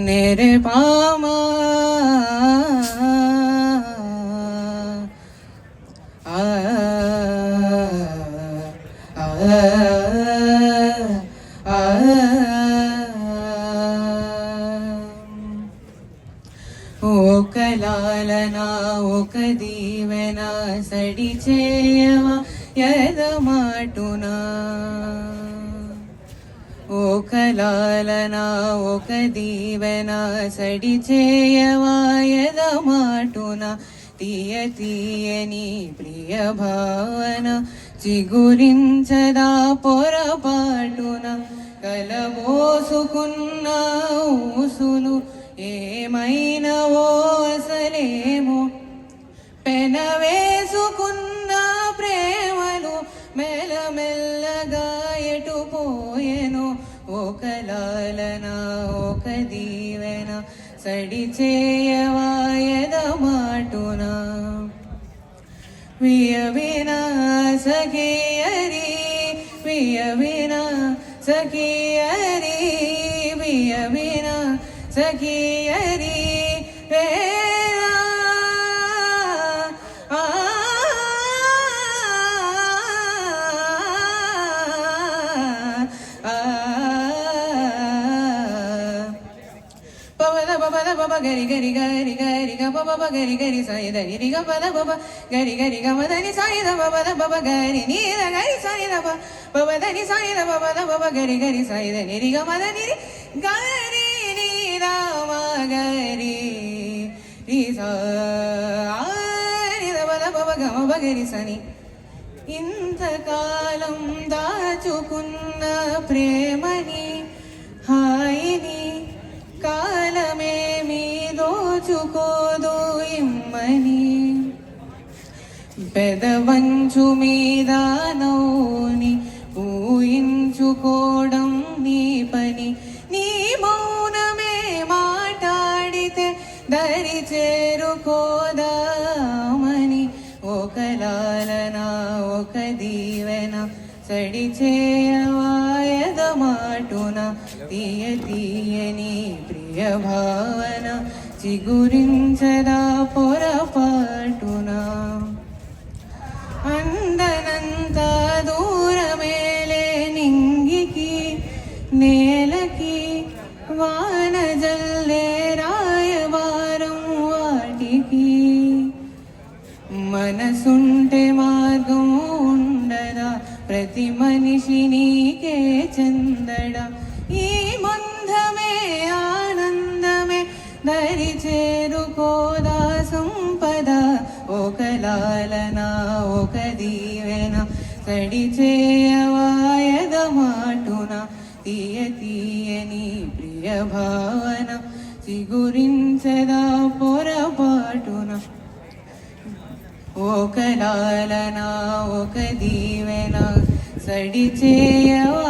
నిరుపమా ఒక లాలన ఒక దీవెన సడి చేయవా ఎదమాటునా ఒక లాలన ఒక దీవెన సడి చేయవా ఎదమాటున తీయ తీయని ప్రియ భావన చిగురించదా పొరపాటున కలబోసుకున్న ఊసులు ఏమైనవో అసలేమో పెనవేసుకున్న ప్రేమలు మెల్లమెల్లగా ఎటుపోయెను ఒక లాలన ఒక దీవెన సడి చేయవా ఎదమాటున వియవినా సఖియరి వియవినా సఖియరి వియవినా సఖియరి baba gari gari gari gari ga baba gari gari sai da ni ga baba gari gari ga madani sai da baba gari ni da gari sai da baba da ni sai da baba gari gari sai da ni ga madani gari ni da ma gari ri sa ni da baba ga baba gari sani ఇంతకాలం దాచుకున్న ప్రేమని హాయిని కాలమేమీ దోచుకోదు ఇమ్మని పెదవంచు మీద నవ్వుని ఊహించుకోవడం నీ పని నీ మౌనమే మాట్లాడితే దరి చేరుకోదామని ఒక లాలన ఒక దీవెన సడి చేయవా ఎదమాటున తీయ తీయని ప్రియ భావన చిగురించదా పొరపాటున అందనంత దూరమేలే నింగికి నేలకి వాన జల్లే రాయవారం వాటికి మనసుంటే మార్గం ఉండదా ప్రతి మనిషి నీకే చందడా ఈ మందమే ఆనందమే దరి చేరుకోదా సంపద ఒక లాలన ఒక దీవెన సడి చేయవా ఎదమాటున తీయ తీయని ప్రియ భావన చిగురించదా పొరపాటున ఒక లాలన ఒక దీవెన సడి చేయవా